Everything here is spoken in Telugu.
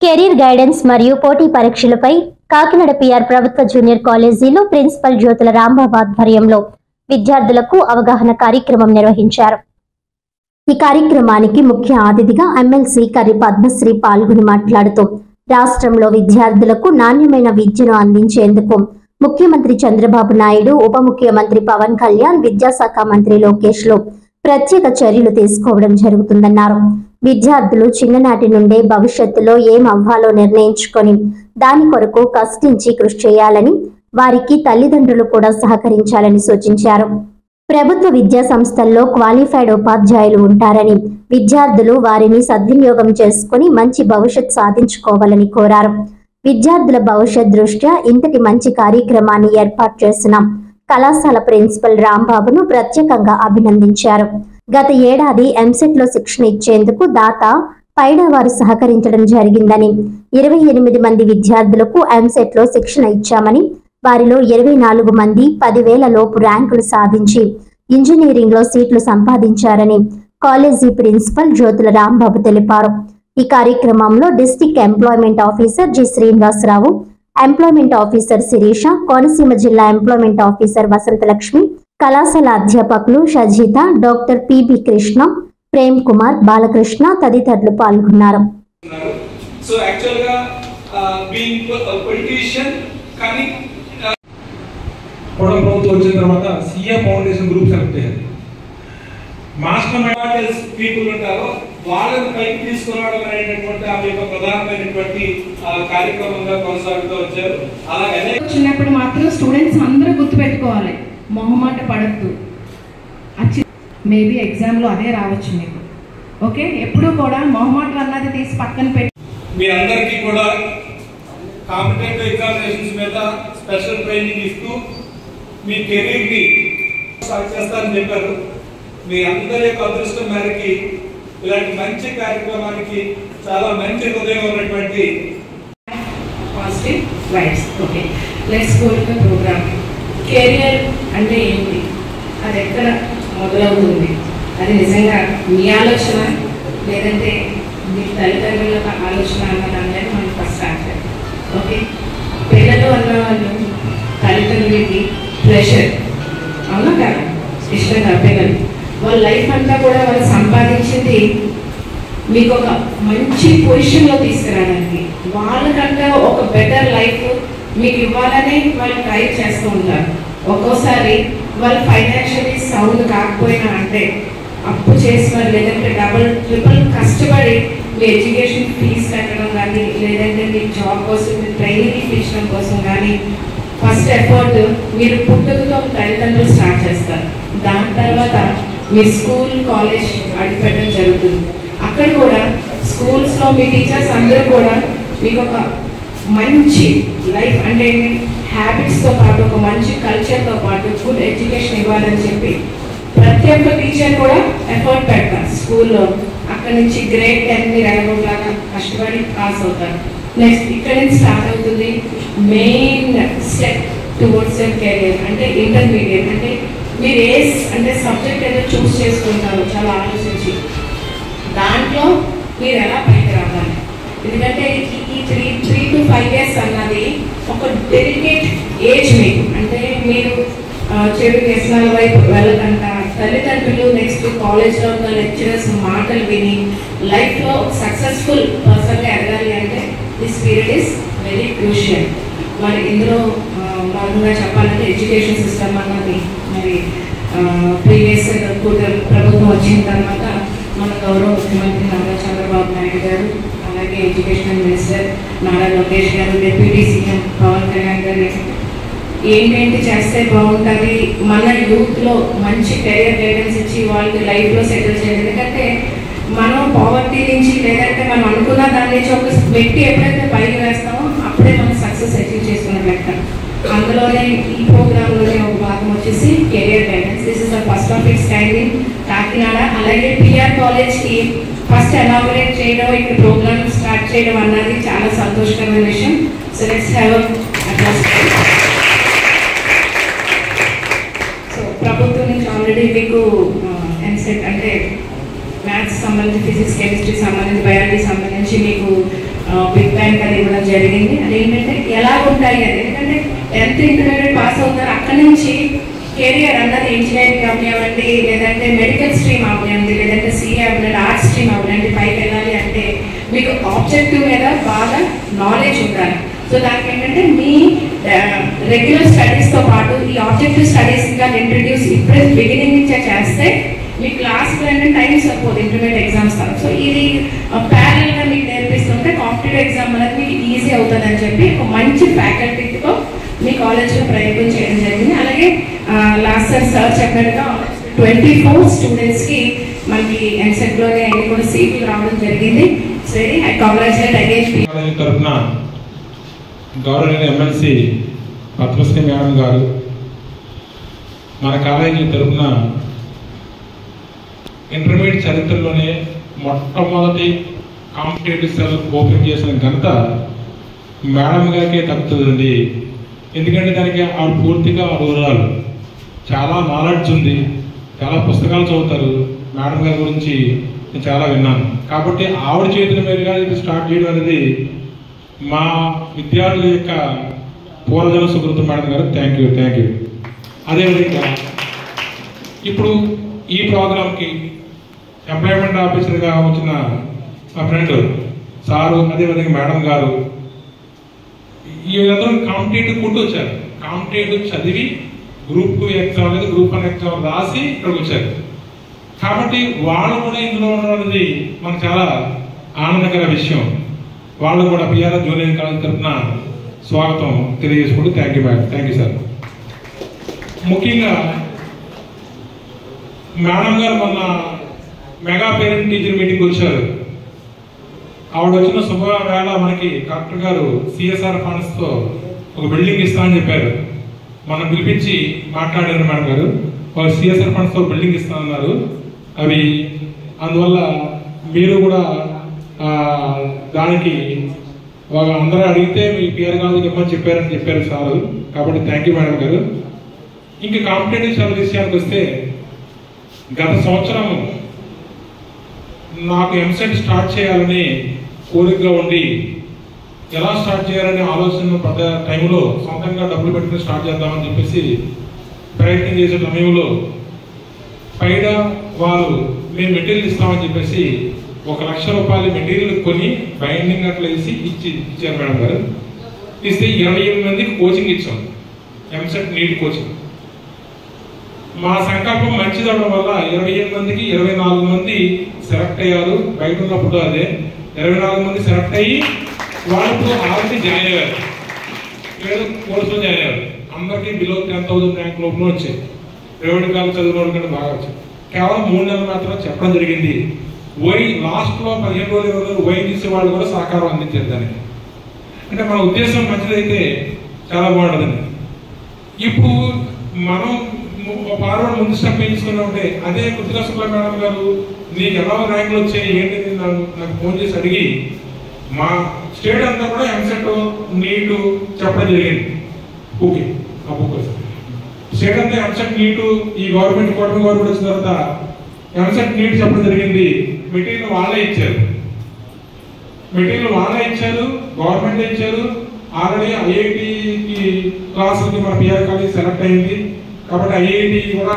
కెరీర్ గైడెన్స్ మరియు పోటీ పరీక్షలపై కాకినాడ పిఆర్ ప్రభుత్వ జూనియర్ కాలేజీలో ప్రిన్సిపల్ జ్యోతుల రాంబాబు ఆధ్వర్యంలో విద్యార్థులకు అవగాహన కార్యక్రమం నిర్వహించారు. ఈ కార్యక్రమానికి ముఖ్య అతిథిగా ఎమ్మెల్సీ కర్రి పద్మశ్రీ పాల్గొని మాట్లాడుతూ రాష్ట్రంలో విద్యార్థులకు నాణ్యమైన విద్యను అందించేందుకు ముఖ్యమంత్రి చంద్రబాబు నాయుడు, ఉప ముఖ్యమంత్రి పవన్ కళ్యాణ్, విద్యాశాఖ మంత్రి లోకేష్ లో ప్రత్యేక చర్యలు తీసుకోవడం జరుగుతుందన్నారు. విద్యార్థులు చిన్ననాటి నుండే భవిష్యత్తులో ఏం అవ్వాలో నిర్ణయించుకొని దాని కొరకు కష్టించి కృషి చేయాలని, వారికి తల్లిదండ్రులు కూడా సహకరించాలని సూచించారు. ప్రభుత్వ విద్యా సంస్థల్లో క్వాలిఫైడ్ ఉపాధ్యాయులు ఉంటారని, విద్యార్థులు వారిని సద్వినియోగం చేసుకుని మంచి భవిష్యత్ సాధించుకోవాలని కోరారు. విద్యార్థుల భవిష్యత్ దృష్ట్యా ఇంతటి మంచి కార్యక్రమాన్ని ఏర్పాటు చేసిన కళాశాల ప్రిన్సిపల్ రాంబాబును ప్రత్యేకంగా అభినందించారు. గత ఏడాది ఎంసెట్ లో శిక్షణ ఇచ్చేందుకు దాత పైడా వారు సహకరించడం జరిగిందని, 28 మంది విద్యార్థులకు ఎంసెట్ లో శిక్షణ ఇచ్చామని, వారిలో 24 మంది 10,000 లోపు ర్యాంకులు సాధించి ఇంజనీరింగ్ లో సీట్లు సంపాదించారని కాలేజీ ప్రిన్సిపల్ జ్యోతుల రాంబాబు తెలిపారు. ఈ కార్యక్రమంలో district employment officer G Srinivasarao, employment officer Sirisha, Konaseema జిల్లా ఎంప్లాయ్మెంట్ ఆఫీసర్ వసంతలక్ష్మి, కళాశాల అధ్యాపకులు షజీత, డాక్టర్ పిబి కృష్ణ, ప్రేమ్ కుమార్, బాలకృష్ణ తదితరులు పాల్గొన్నారు. మాస్టర్ మైండ్ పీపుల్ ఉంటారో వాళ్ళని పైకి తీసుకురావడం అనేటటువంటి ఆ యొక్క ప్రధానమైనటువంటి కార్యక్రమంగా కొనసాగుతూ వచ్చారు. అలాగే చిన్నప్పుడు మాత్రం స్టూడెంట్స్ అందరూ గుర్తుపెట్టుకోవాలి, మొహమాట పడద్దు. మేబీ ఎగ్జామ్లో అదే రావచ్చు మీకు. ఓకే, ఎప్పుడు కూడా మొహమాటం అన్నది తీసి పక్కన పెట్టి మీ అందరికీ కూడా కాంపిటేటివ్ ఎగ్జామినేషన్స్ మీద స్పెషల్ ట్రైనింగ్ ఇస్తూ మీ కెరీర్ని స్టార్ట్ చేస్తారని చెప్పారు. మీ అందరి యొక్క అదృష్టం మేరకి ఇలాంటి మంచి కార్యక్రమానికి చాలా మంచి హృదయం ఉన్నటువంటి positive vibes. Okay, let's go to the programme. Career అంటే ఏంటి, అది ఎక్కడ మొదలవుతుంది, అది నిజంగా మీ ఆలోచన లేదంటే మీ తల్లిదండ్రుల ఆలోచన అన్న దాని మీద మనం ఫస్ట్ స్టార్ట్ చేయాలి. ఓకే, పిల్లలు అన్న వాళ్ళు తల్లిదండ్రులకి ప్రెషర్ అవునా కదా, ఇష్టం కదా. పిల్లలు వాళ్ళ లైఫ్ అంతా కూడా వాళ్ళు సంపాదించింది మీకు ఒక మంచి పొజిషన్లో తీసుకురావడానికి, వాళ్ళకంటే ఒక బెటర్ లైఫ్ మీకు ఇవ్వాలని వాళ్ళు ట్రై చేస్తూ ఉంటారు. ఒక్కోసారి వాళ్ళు ఫైనాన్షియలీ సౌండ్ కాకపోయినా, అంటే అప్పు చేసిన లేదంటే డబుల్ ట్రిపుల్ కష్టపడి మీ ఎడ్యుకేషన్ ఫీజు కట్టడం కానీ, లేదంటే మీ జాబ్ కోసం మీ ట్రైనింగ్ ఇప్పించడం కోసం కానీ ఫస్ట్ ఎఫర్ట్ మీరు పుట్టుకతో తల్లిదండ్రులు స్టార్ట్ చేస్తారు. దాని తర్వాత మీ స్కూల్, కాలేజ్ అడిగిపెట్టడం జరుగుతుంది. అక్కడ కూడా స్కూల్స్లో మీ టీచర్స్ అందరూ కూడా మీకు ఒక మంచి లైఫ్ అంటే హ్యాబిట్స్తో పాటు ఒక మంచి కల్చర్తో పాటు గుడ్ ఎడ్యుకేషన్ ఇవ్వాలని చెప్పి ప్రతి ఒక్క టీచర్ కూడా ఎఫర్ట్ పెడతారు స్కూల్లో. అక్కడ నుంచి గ్రేడ్ 10 మీరు ఎలాగోలాగా కష్టపడి పాస్ అవుతారు. నెక్స్ట్ ఇక్కడ నుంచి స్టార్ట్ అవుతుంది main step towards your career, అంటే ఇంటర్మీడియట్. అంటే మీరు అంటే సబ్జెక్ట్ ఏదో చూస్ చేసుకుంటారు చాలా ఆలోచించి, దాంట్లో మీరు ఎలా పైకి రావాలి. ఎందుకంటే ఈ 3 to 5 years అన్నది ఒక డెడికేట్ ఏజ్ మీకు. అంటే మీరు చెడు వ్యసనాల వైపు వెళ్ళకుండా తల్లిదండ్రులు, నెక్స్ట్ కాలేజ్లో ఉన్న లెక్చరర్స్ మాటలు విని లైఫ్లో సక్సెస్ఫుల్ పర్సన్గా ఎదగాలి అంటే this period is very crucial. మరి ఇందులో భాగంగా చెప్పాలంటే ఎడ్యుకేషన్ సిస్టమ్ అన్నది మరి ప్రీవియస్ ప్రభుత్వం వచ్చిన తర్వాత మన గౌరవ ముఖ్యమంత్రి నారా చంద్రబాబు నాయుడు గారు, అలాగే ఎడ్యుకేషన్ మినిస్టర్ నారా లోకేష్ గారు, డిప్యూటీ సీఎం పవన్ కళ్యాణ్ గారు ఏంటేంటి చేస్తే బాగుంటుంది, మన యూత్లో మంచి కెరియర్ గైడెన్స్ ఇచ్చి వాళ్ళకి లైఫ్లో సెటిల్ చేయాలి. ఎందుకంటే మనం పావర్టీ నుంచి లేదంటే మనం అనుకున్న దాని నుంచి ఒక వ్యక్తి ఎప్పుడైతే పైకి వేస్తామో అప్పుడే మనం సక్సెస్ అచీవ్ చేసుకున్న లెక్క. అందులోనే ఈ ప్రోగ్రాంలోనే ఒక భాగం వచ్చేసి career guidance. This is the first of it's kind in Kakinada. అలాగే పిఆర్ కాలేజ్కి ఫస్ట్ ఇనాగరేట్ చేయడం, ఇక్కడ ప్రోగ్రామ్ స్టార్ట్ చేయడం అన్నది చాలా సంతోషకరమైన విషయం. So let's have address. So ప్రభుత్వం నుంచి ఆల్రెడీ మీకు ఎంసెట్ అంటే మ్యాథ్స్ సంబంధించి, ఫిజిక్స్, కెమిస్ట్రీ సంబంధించి, బయాలజీ సంబంధించి మీకు బిగ్ బ్యాంక్ అది ఇవ్వడం జరిగింది. అదేంటంటే ఎలా ఉంటాయి అది, ఎందుకంటే 10th ఇంటర్మీడియట్ పాస్ అవుతారు, అక్కడి నుంచి కెరియర్ అన్నది ఇంజనీరింగ్ అవనివ్వండి, లేదంటే మెడికల్ స్ట్రీమ్ అవనివ్వండి, లేదంటే సిఏ అవనండి, ఆర్ట్స్ స్ట్రీమ్ అవనండి, పైకి వెళ్ళాలి అంటే మీకు ఆబ్జెక్టివ్ మీద బాగా నాలెడ్జ్ ఉండాలి. సో దానికి ఏంటంటే మీ రెగ్యులర్ స్టడీస్తో పాటు ఈ ఆబ్జెక్టివ్ స్టడీస్ ఇంకా ఇంట్రడ్యూస్ ఇప్పుడే బిగినింగ్ నుంచే చేస్తే మీ క్లాస్లో ఏంటంటే టైం సరిపోదు ఇంటర్మీడియట్ ఎగ్జామ్స్ తర్వాత. సో ఇది ప్యారల్గా మీకు నేర్పిస్తుంటే కాంపిటేటివ్ ఎగ్జామ్ అనేది మీకు ఈజీ అవుతుంది అని చెప్పి ఒక మంచి ఫ్యాకల్టీతో మీ కాలేజ్లో ప్రయోగం చేయడం జరిగింది. అలాగే లాస్ట్ సార్ చెప్పినట్టుగా 24 స్టూడెంట్స్కి మనకి ఎంసెట్లోనే అన్ని కూడా సీట్లు రావడం జరిగింది. వెరీ ఐ కంగ్రాచులేట్ అగైన్ తరఫున గౌరవనీయ ఎమ్మెల్సీ పద్మశ్రీ మేడం గారు మన కాలేజీ తరఫున ఇంటర్మీడియట్ చరిత్రలోనే మొట్టమొదటి కాంపిటేటివ్ సెల్ ఓపెన్ చేసిన ఘనత మేడం గారికే దక్కుతుందండి. ఎందుకంటే దానికి ఆవిడ పూర్తిగా వివరాలు చాలా నాలెడ్జ్ ఉంది, చాలా పుస్తకాలు చదువుతారు. మేడం గారి గురించి నేను చాలా విన్నాను. కాబట్టి ఆవిడ చేతుల మీదుగా ఇది స్టార్ట్ చేయడం అనేది మా విద్యార్థుల యొక్క పూర్వజన సుకృతం. మేడం గారు థ్యాంక్ యూ. అదేవిధంగా ఇప్పుడు ఈ ప్రోగ్రాంకి ఎంప్లాయ్మెంట్ ఆఫీసర్గా వచ్చిన మా ఫ్రెండ్ సారు, అదేవిధంగా మేడం గారు, ఈ విధంగా కాంపిటేటివ్ కొట్టు వచ్చారు. కాంపిటేటివ్ చదివి గ్రూప్ 2 ఎగ్జామ్ లేదా గ్రూప్ 1 ఎగ్జామ్ రాసి ఇక్కడికి వచ్చారు. కాబట్టి వాళ్ళు కూడా ఇందులో ఉండడం అనేది మనకు చాలా ఆనందకర విషయం. వాళ్ళు కూడా పిఆర్ఆర్ జూనియర్ కాలేజ్ తరఫున స్వాగతం తెలియజేసుకుంటూ thank you madam. Thank you sir. ముఖ్యంగా మేడం గారు మొన్న మెగా పేరెంట్ టీచర్ మీటింగ్ వచ్చారు. ఆవిడ వచ్చిన శుభవేళ మనకి కలెక్టర్ గారు సిఎస్ఆర్ ఫండ్స్తో ఒక బిల్డింగ్ ఇస్తామని చెప్పారు. మనం పిలిపించి మాట్లాడారు మేడం గారు. వాళ్ళు సిఎస్ఆర్ ఫండ్స్తో బిల్డింగ్ ఇస్తామన్నారు. అవి అందువల్ల మీరు కూడా దానికి అందరూ అడిగితే మీ పిఆర్ కాలేజీకి ఇవ్వమని చెప్పారు సారు. కాబట్టి థ్యాంక్ యూ మేడం గారు. ఇంకా కాంపిటేటివ్ చదువు విషయానికి వస్తే గత సంవత్సరం నాకు ఎంసెట్ స్టార్ట్ చేయాలని కోరికగా ఉండి ఎలా స్టార్ట్ చేయాలనే ఆలోచన పడ్డ టైంలో సొంతంగా డబ్బులు పెట్టుకుని స్టార్ట్ చేద్దామని చెప్పేసి ప్రయత్నం చేసే సమయంలో పైగా వాళ్ళు మేము మెటీరియల్ ఇస్తామని చెప్పేసి 1,00,000 రూపాయలు మెటీరియల్ కొని బైండింగ్ అట్లా వేసి ఇచ్చారు మేడం గారు. ఇస్తే 28 మందికి కోచింగ్ ఇచ్చాం, ఎంసెట్ నీట్ కోచింగ్. మా సంకల్పం మంచిది అవడం వల్ల 28 మందికి 24 మంది సెలెక్ట్ అయ్యారు. బయట ఉన్నప్పుడు అదే 24 మంది సెలెక్ట్ అయ్యి వాళ్ళు ఆల్రెడీ జాయిన్ అయ్యారు, ఏదో కోర్సులో జాయిన్ అయ్యారు. అందరికీ బిలో 10,000 ర్యాంక్ లోపల వచ్చాయి. ప్రైవేట్ కాలేజ్ చదివిన వాళ్ళు కంటే బాగా వచ్చాయి. కేవలం 3 నెలలు మాత్రం చెప్పడం జరిగింది. లాస్ట్లో 15 రోజులు 20 రోజులు తీసే వాళ్ళు కూడా సహకారం అందించారు దానికి. అంటే మన ఉద్దేశం మంచిదైతే చాలా బాగుంటుందండి. ఇప్పుడు మనం ఫార్వర్డ్ ముందు స్టెప్ వేయించుకున్నా ఉంటే అదే కృతికా శుక్లా మేడం గారు నీకు ఎలా ర్యాంకులు వచ్చాయి ఏంటి నాకు ఫోన్ చేసి అడిగి మా స్టేట్ అంతా కూడా ఎంసెట్ నీటు చెప్పడం జరిగింది. ఓకే ఆ బుక్ స్టేట్ అంతా ఎంసెట్ నీటు ఈ గవర్నమెంట్ కూటమి గవర్నమెంట్ వచ్చిన తర్వాత ఎంసెట్ నీట్ చెప్పడం జరిగింది. మెటీరియల్ వాళ్ళే ఇచ్చారు, గవర్నమెంట్ ఇచ్చారు. ఆల్రెడీ ఐఐటి క్లాసులకి మన పిఆర్ కాలేజ్ సెలెక్ట్ అయింది. కాబట్టి ఐఐటి కూడా